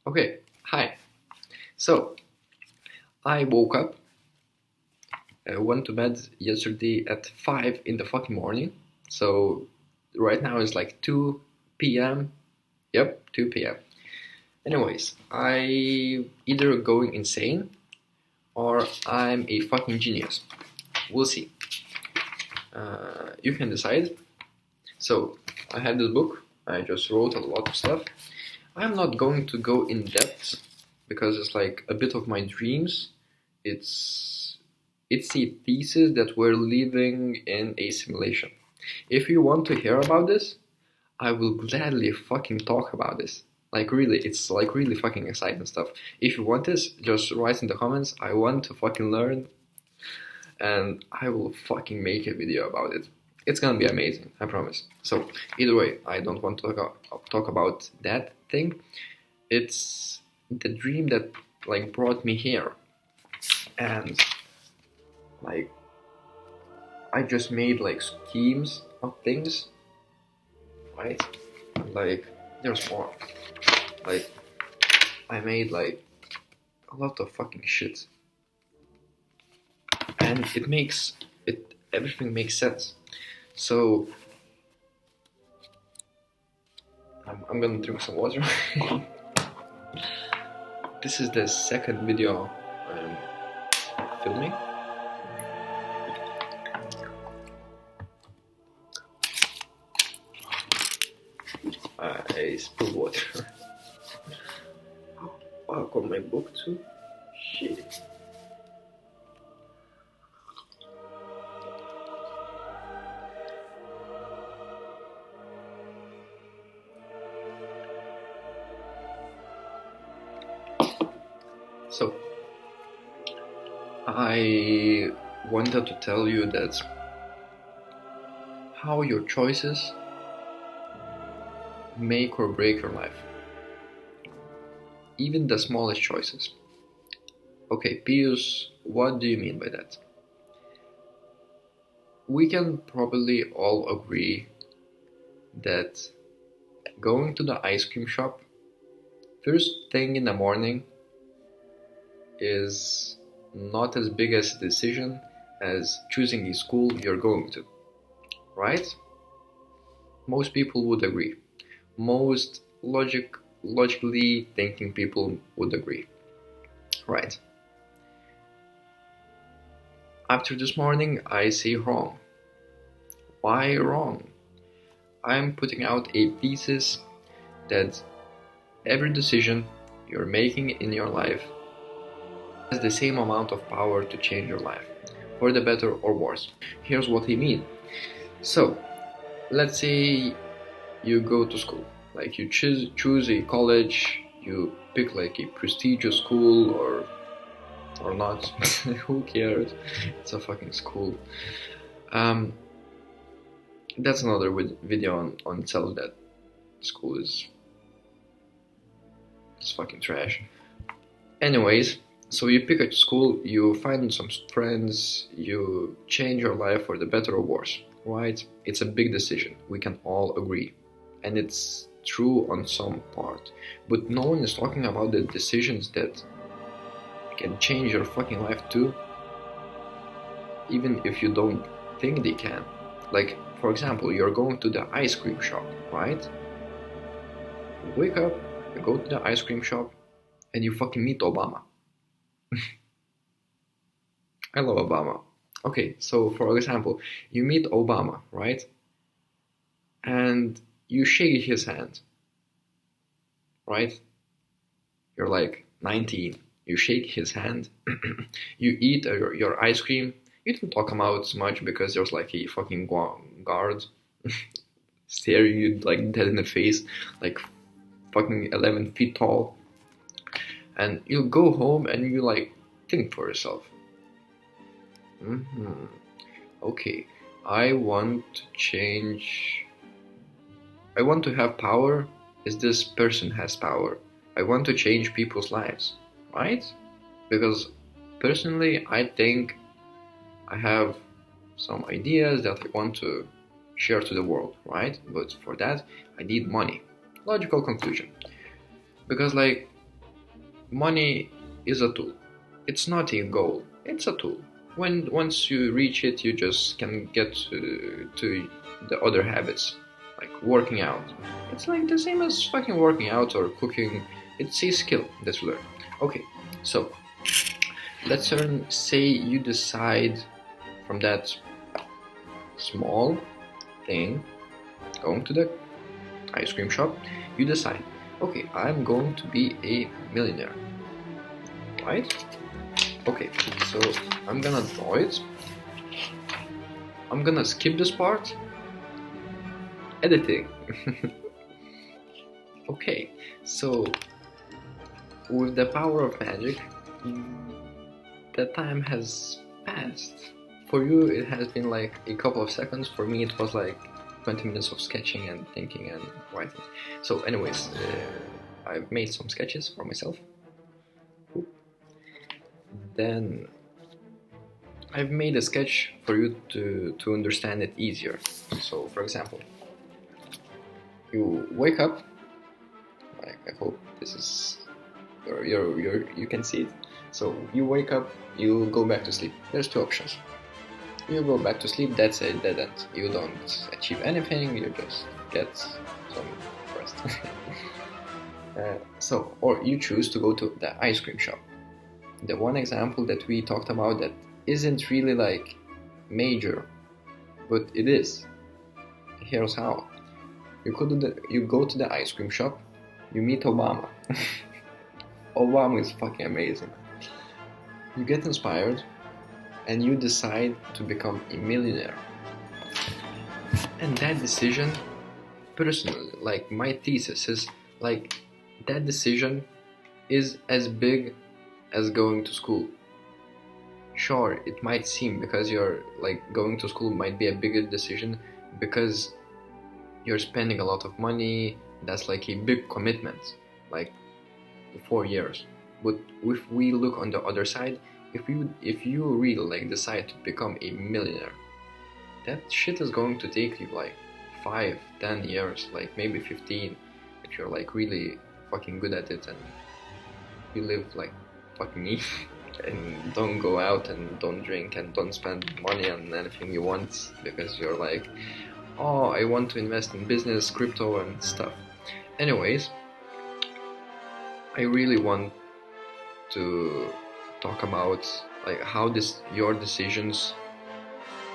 Okay, hi. So, I woke up, went to bed yesterday at 5 in the fucking morning. So, right now it's like 2 p.m. Yep, 2 p.m. Anyways, I either going insane or I'm a fucking genius. We'll see. You can decide. So, I have this book. I just wrote a lot of stuff. I'm not going to go in depth because it's like a bit of my dreams. It's it's a thesis that we're living in a simulation. If you want to hear about this, I will gladly fucking talk about this. Like really, it's like really fucking exciting stuff. If you want this, just write in the comments. I want to fucking learn, and I will fucking make a video about it. It's gonna be amazing, I promise. So either way, I don't want to talk about that thing. It's the dream that like brought me here, and like I just made like schemes of things, right? Like there's more. Like I made like a lot of fucking shit, and everything makes sense. So I'm gonna drink some water. This is the second video I'm filming. I spilled water. Oh, I got my book too. Shit. So, I wanted to tell you that how your choices make or break your life. Even the smallest choices. Okay, Pius, what do you mean by that? We can probably all agree that going to the ice cream shop first thing in the morning is not as big as a decision as choosing a school you're going to, right? Most people would agree. Most logically thinking people would agree, right? After this morning, I say wrong. Why wrong? I'm putting out a thesis that every decision you're making in your life has the same amount of power to change your life, for the better or worse. Here's what I mean. So, let's say you go to school, like you choose a college, you pick like a prestigious school or not, who cares, it's a fucking school. That's another video on itself, that school is fucking trash. Anyways, so you pick a school, you find some friends, you change your life for the better or worse, right? It's a big decision, we can all agree. And it's true on some part. But no one is talking about the decisions that can change your fucking life too, even if you don't think they can. Like, for example, you're going to the ice cream shop, right? You wake up, you go to the ice cream shop, and you fucking meet Obama. I love Obama. Okay, so for example, you meet Obama, right? And you shake his hand, right? You're like 19, you shake his hand, you eat your ice cream, you don't talk about much because there's like a fucking guard staring you like dead in the face, like fucking 11 feet tall. And you go home and you like think for yourself. Okay, I want to change. I want to have power as this person has power. I want to change people's lives, right? Because personally, I think I have some ideas that I want to share to the world, right? But for that, I need money. Logical conclusion. Because like, money is a tool. It's not a goal. It's a tool. Once you reach it, you just can get to the other habits, like working out. It's like the same as fucking working out or cooking. It's a skill that you learn. Okay, so let's say you decide from that small thing, going to the ice cream shop, you decide, okay, I'm going to be a millionaire, right? Okay, so I'm gonna draw it. I'm gonna skip this part. Editing. Okay, so with the power of magic, the time has passed. For you, it has been like a couple of seconds. For me, it was like 20 minutes of sketching and thinking and writing. So, anyways, I've made some sketches for myself. Then I've made a sketch for you to understand it easier. So, for example, you wake up. Like, I hope this is you can see it. So you wake up, you go back to sleep. There's two options. You go back to sleep, that's a dead end. You don't achieve anything, you just get some rest. Or you choose to go to the ice cream shop. The one example that we talked about that isn't really like major, but it is. Here's how. You go to the ice cream shop, you meet Obama. Obama is fucking amazing. You get inspired and you decide to become a millionaire. And that decision, personally, like my thesis is like that decision is as big as going to school. Sure, it might seem because you're like going to school might be a bigger decision because you're spending a lot of money. That's like a big commitment, like 4 years. But if we look on the other side, if you really like decide to become a millionaire, that shit is going to take you like 5-10 years, like maybe 15, if you're like really fucking good at it and you live like fucking me and don't go out and don't drink and don't spend money on anything you want because you're like, oh, I want to invest in business, crypto and stuff. Anyways, I really want to talk about like how your decisions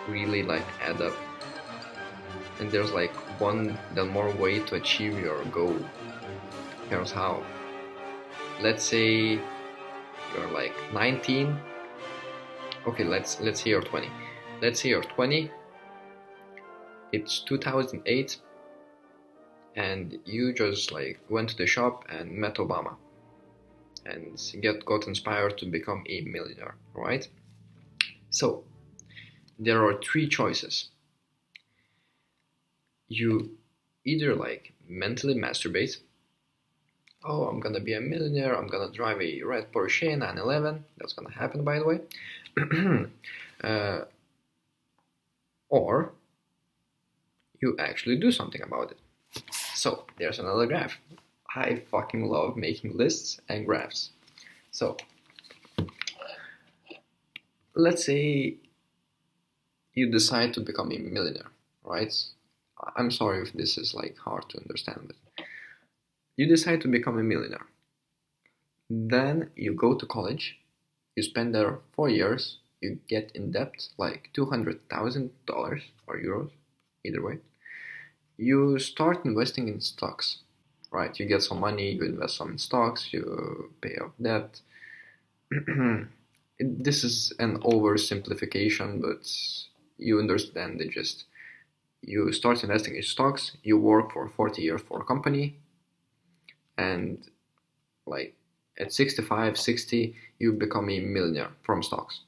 really like add up, and there's like one more way to achieve your goal. Here's how. Let's say you're like 19. Okay, let's say you're 20. Let's say you're 20. It's 2008, and you just like went to the shop and met Obama and got inspired to become a millionaire, right? So there are 3 choices. You either like mentally masturbate. Oh, I'm gonna be a millionaire, I'm gonna drive a red Porsche 911. That's gonna happen, by the way. Or you actually do something about it. So there's another graph. I fucking love making lists and graphs. So let's say you decide to become a millionaire, right? I'm sorry if this is like hard to understand, but you decide to become a millionaire. Then you go to college, you spend there 4 years, you get in debt like $200,000 or euros, either way. You start investing in stocks, right? You get some money, you invest some in stocks, you pay off debt. This is an oversimplification, but you understand the gist. You start investing in stocks, you work for 40 years for a company, and like at 65, 60, you become a millionaire from stocks.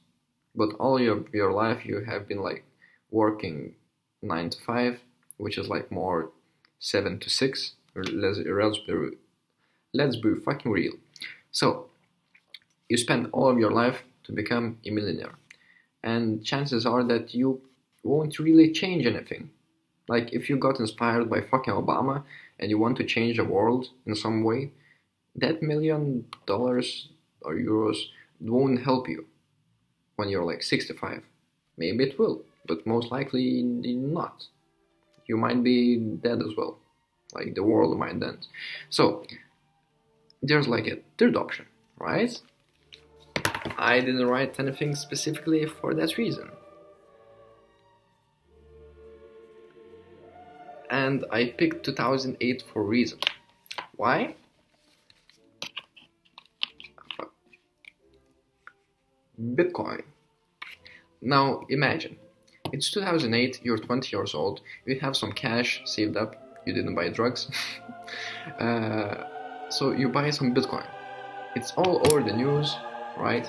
But all your life you have been like working 9 to 5, which is like more 7 to 6. Let's be fucking real. So you spend all of your life to become a millionaire, and chances are that you won't really change anything. Like if you got inspired by fucking Obama and you want to change the world in some way, that $1,000,000 or euros won't help you when you're like 65. Maybe it will, but most likely not. You might be dead as well. Like the world might end. So there's like a third option, right? I didn't write anything specifically for that reason. And I picked 2008 for a reason. Why? Bitcoin. Now imagine, it's 2008, you're 20 years old, you have some cash saved up, you didn't buy drugs, so you buy some Bitcoin. It's all over the news, right?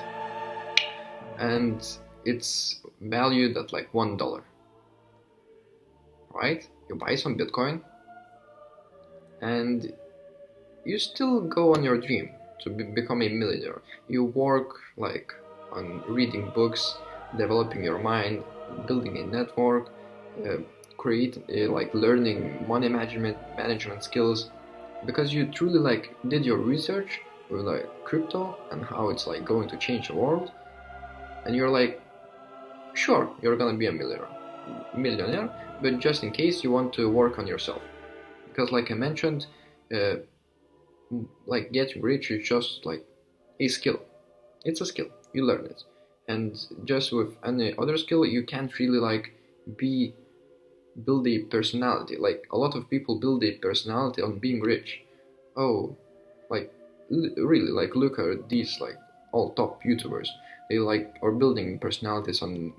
And it's valued at like $1, right? You buy some Bitcoin, and you still go on your dream to become a millionaire. You work like on reading books, developing your mind, building a network, like learning money management skills, because you truly like did your research with like crypto and how it's like going to change the world, and you're like, sure, you're gonna be a millionaire, but just in case you want to work on yourself, because like I mentioned, like getting rich is just like a skill. It's a skill, you learn it, and just with any other skill you can't really like build a personality. Like a lot of people build a personality on being rich. Oh, like really, like look at these like all top YouTubers, they like are building personalities on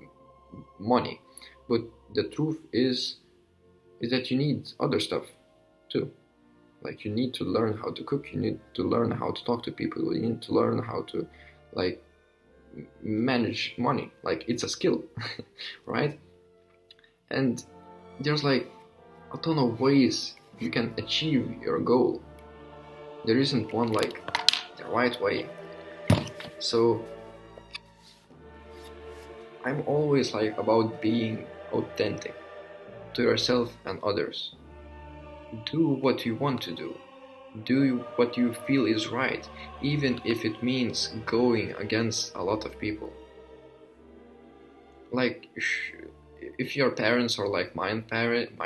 money, but the truth is that you need other stuff too. Like you need to learn how to cook, you need to learn how to talk to people, you need to learn how to like manage money. Like it's a skill, right? And there's like a ton of ways you can achieve your goal. There isn't one like the right way. So I'm always like about being authentic to yourself and others. Do what you want to do. Do what you feel is right, even if it means going against a lot of people. Like, if your parents are like my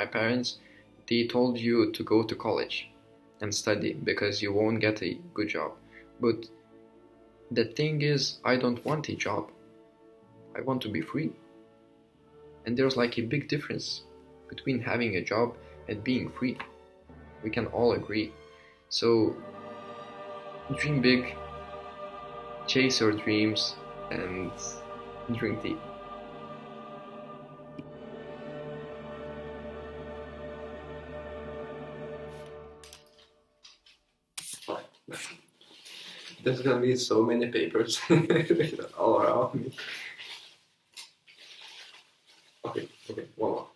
parents, they told you to go to college and study because you won't get a good job. But the thing is, I don't want a job. I want to be free. And there's like a big difference between having a job and being free. We can all agree. So dream big, chase your dreams, and drink tea. There's gonna be so many papers all around me. Okay, one more.